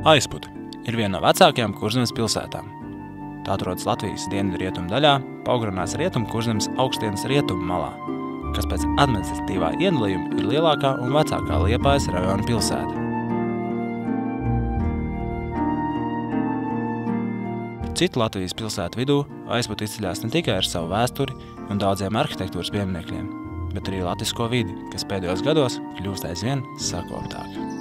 Aizputi ir viena no vecākajām Kurzemes pilsētām. Tā atrodas Latvijas dienvidu-rietumu daļā, Paugranās rietumu Kurzemes augstienas rietumu malā, kas pēc administratīvā iedalījuma ir lielākā un vecākā Liepājas rajona pilsēta. Citu Latvijas pilsētu vidū Aizputi izceļās ne tikai ar savu vēsturi un daudziem arhitektūras pieminekļiem, bet arī latvisko vidi, kas pēdējos gados kļūst aizvien sakoptāka.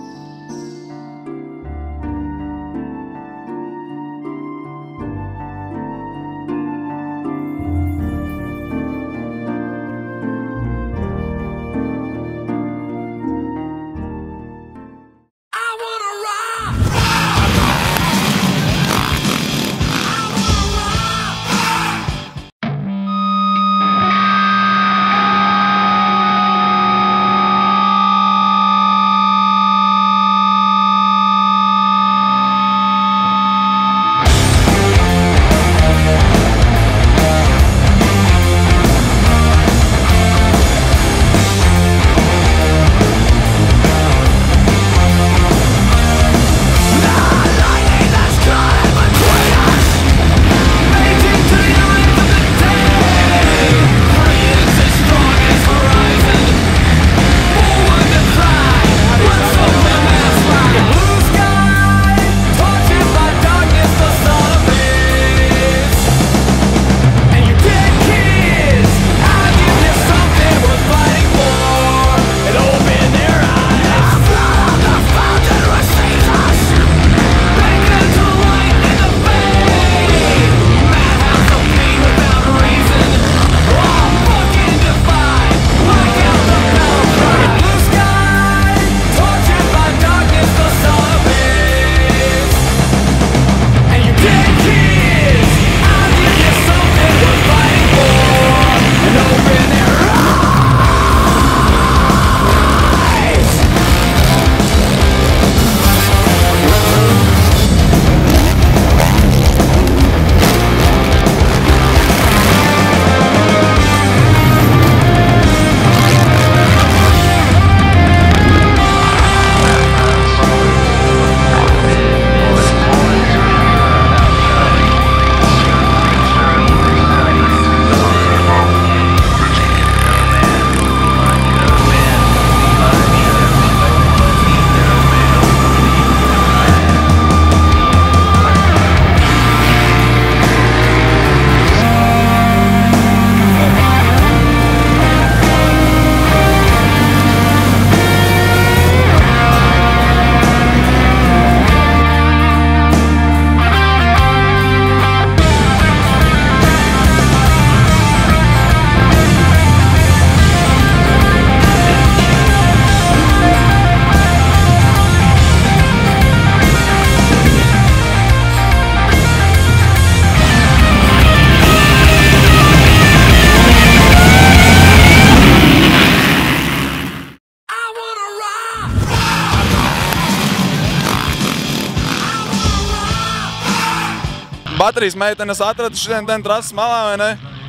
Baterijas meitenes atrada šodien trases malā, vai ne?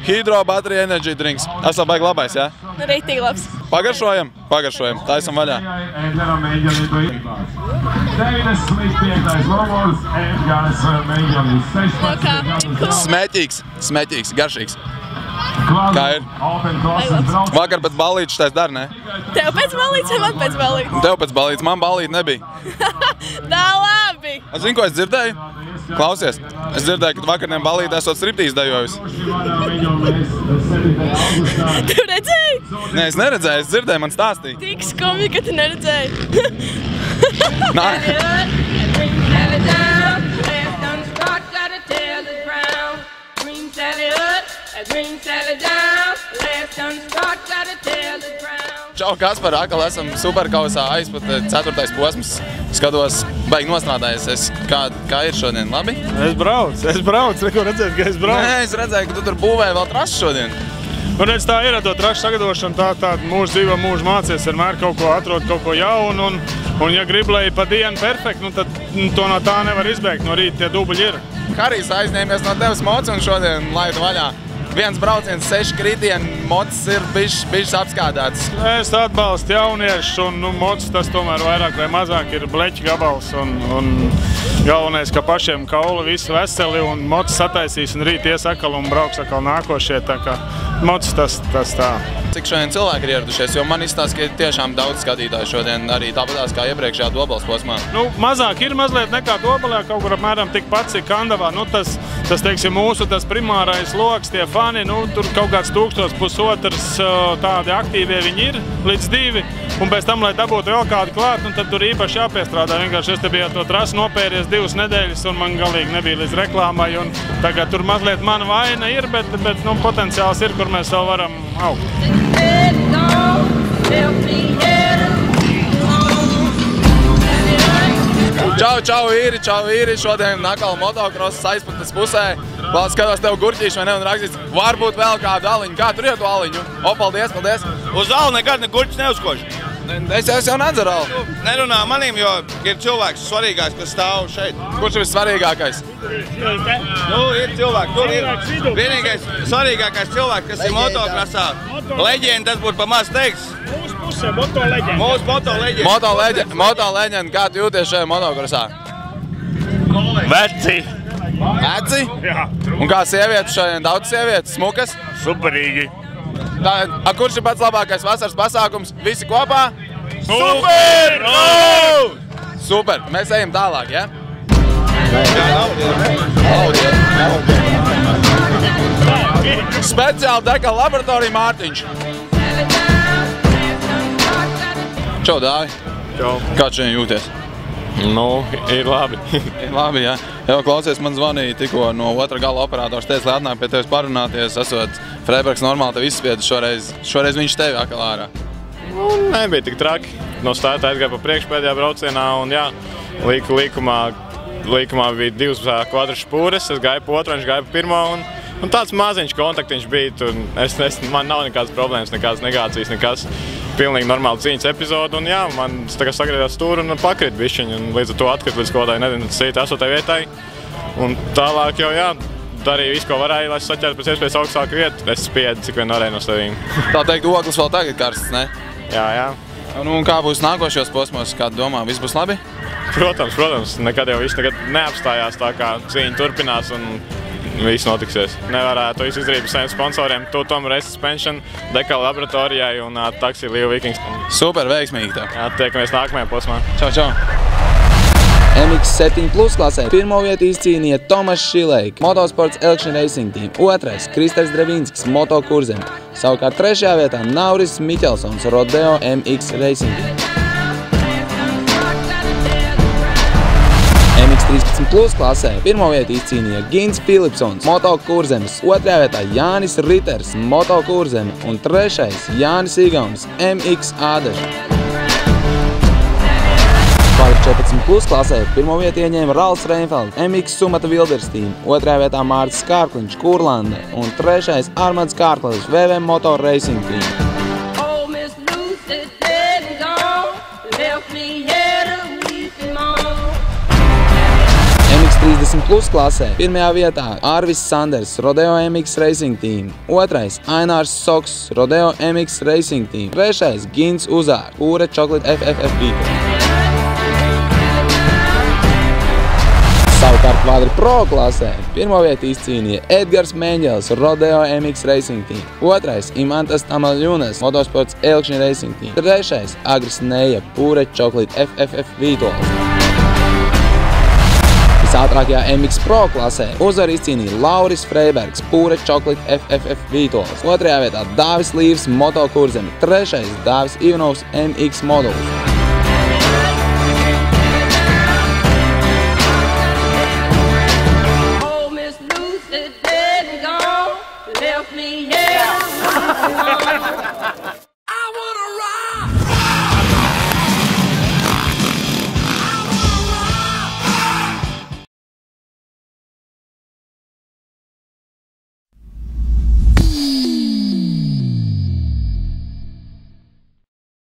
Hydro baterija energy drinks. Esam baigi labais, jā? Rītīgi labs. Pagaršojam? Pagaršojam. Taisam vaļā. Smēķīgs. Smēķīgs. Garšīgs. Kā ir? Vakar pēc ballītes tais dar, ne? Tev pēc ballītes vai man pēc ballītes? Tev pēc ballītes. Man ballīte nebija. Tā labi. Zini, ko es dzirdēju? Klausies, es dzirdēju, ka vakarniem ballītē esot striptīzi dejojusi. Tu redzēji? Nē, es neredzēju, es dzirdēju, man stāstīja. Tik skumji, ka tu neredzēji. Nā. Čau, Kaspar, atkal esam superkausā Aizputi 4. posms. Skatos, baigi nostrādājies. Kā ir šodien, labi? Es braucu, neko redzēt, ka es braucu. Nē, es redzēju, ka tu tur būvēji vēl trasu šodien. Un redz, tā ir ar to trašu sagatavošanu, tā mūsu dzīvo mūžu mācies, vienmēr kaut ko atrod, kaut ko jaunu, un ja grib, lai pa dienu perfekti, nu tad to no tā nevar izbēgt, no rīta tie dubļi ir. Harijs aizņēmies no tevis mocu un šodien laidu vaļā. viens brauciens, 6 kritieni, mocis ir bišķis apskādāts. Es atbalstu jauniešus, un mocis tas tomēr vairāk vai mazāk ir bleķa gabals. Un galvenais, ka pašiem kauli visi veseli, un mocis sataisīs, un rīt ies akal un brauks akal nākošie. Tā kā mocis tas tā. Cik šodien cilvēki ir ieradušies, jo man izstāsta, ka ir tiešām daudz skatītāju šodien, arī tāpatās kā iepriekšējā Dobeles posmā. Nu, mazāk ir mazliet nekā Dobelē, kaut kur apmēram tikpat cik Kandavā. Nu, tas teiksim, mūsu tas primārais loks, tie fani, nu, tur kaut kāds 1000–1500 tādi aktīvie viņi ir, līdz 2. Un pēc tam, lai dabūtu vēl kādu klāt, nu, tad tur īpaši jāpiestrādā. Vienkārši es te biju to trasu nopēries 2 nedēļas, un man galīgi nebija līdz reklāmai. Un tagad tur mazliet mana vaina ir, bet nu, potenciāls ir, kur mēs vēl varam augt. Čau vīri, šodien nakal motocross aizputnes pusē. Vēl skatos tev gurķīši vai ne un rakstīts, varbūt vēl kādu aliņu. Kā tur iet to aliņu? O, paldies! Uz ali nekad gurķis neuzkož. Es jau nedzeru ali. Nerunā manim, jo ir cilvēks svarīgāks, kas stāv šeit. Kurš ir svarīgākais? Nu, ir cilvēks. Tur ir vienīgais svarīgākais cilvēks, kas ir motokrasā. Leģendi, tas būtu pa maz teiks. Mūsu pusē moto leģendi. Mūsu moto leģendi. Moto leģendi, kā tu jūties šajā motokrasā? Veci. Veci? Jā. Un kā sievietes šodien? Daudz sievietes? Smukas? Superīgi. Kurš ir pats labākais vasaras pasākums? Visi kopā? Super! Super! Mēs ejam tālāk, ja? Speciāli Dekala laboratorija Mārtiņš. Čau, Dāvi. Čau. Kā šodien jūties? Nu, ir labi. Ir labi, jā. Jau klausies, man zvanīja tikko no otra gala operators, teica, lai atnāk pie tevis parunāties, esot Freibergs normāli tev izspiedis šoreiz viņš tevi akal ārā. Nu, nebija tik traki. No starta aizgāja pa priekšpēdējā braucienā un jā, līkumā bija 2 kvadršu špūres, es gāju pa otru, viņš gāja pa pirmo un tāds maziņš kontaktiņš bija tur. Man nav nekādas problēmas, nekādas negācijas, nekas. Pilnīgi normāli cīņas epizode, un jā, man tagad sagriezās stūri un pakrit bišķiņu, un līdz ar to atkrit līdz kaut kādai nedinacītai esotai vietai. Un tālāk jau, jā, darīju visu, ko varēju, lai saķertu pēc iespējas augstāku vietu. Es spiedu, cik vien varēju no sevīm. Tā teikt, ogles vēl tagad karsts, ne? Jā. Un kā būs nākošajos posmos, kā domā, viss būs labi? Protams, nekad jau viss neapstājās, tā kā cīņa turpinās un viss notiksies. Nevarētu visu izdarīt saviem sponsoriem, Tom Race Suspension, Dekala laboratorijai un Taxi Liu Vikings. Super, veiksmīgi tev. Jā, tiekamies nākamajā posmā. Čau. MX7 Plus klasē pirmo vietu izcīnīja Tomas Šileik, Motosports Elkšņa Racing Team, 2. Kristers Drevinskis, Moto Kurzem. Savukārt 3. vietā Nauris Miķelsons, Rodeo MX Racing Team. MX13 Plus klasē pirmo vietu izcīnīja Gins Filipsons, Moto Kurzemes, 2. vietā Jānis Riters, Moto Kurzeme un 3. Jānis Igaunis, MX Ādaža. 14 Plus klasē pirmo vietu ieņēma Ralfs Reinfelds, MX Sumata Wilders Team, 2. vietā Mārcis Kārkliņš, Kurlanda un 3. Armands Kārklis, VV Motor Racing Team. MX30 Plus klasē pirmajā vietā Arvis Sanders, Rodeo MX Racing Team, 2. Ainārs Soks, Rodeo MX Racing Team, 3. Gins Uzār, Pūre Chocolate FFFB. Savukārt Kvadri Pro klasē pirmo vietu izcīnīja Edgars Mēņģels, Rodeo MX Racing Team, 2. Imantas Tamaļunas, Motosports Elkšņa Racing Team, 3. Agris Neja, Pūre Chocolate FFF Vītols. Visātrākajā MX Pro klasē uzvaru izcīnīja Lauris Freibergs, Pūre Chocolate FFF Vītols, 2. vietā Dāvis Līvs, Moto Kurzeme, 3. Dāvis Ivanovs, MX Moduls. Left me here.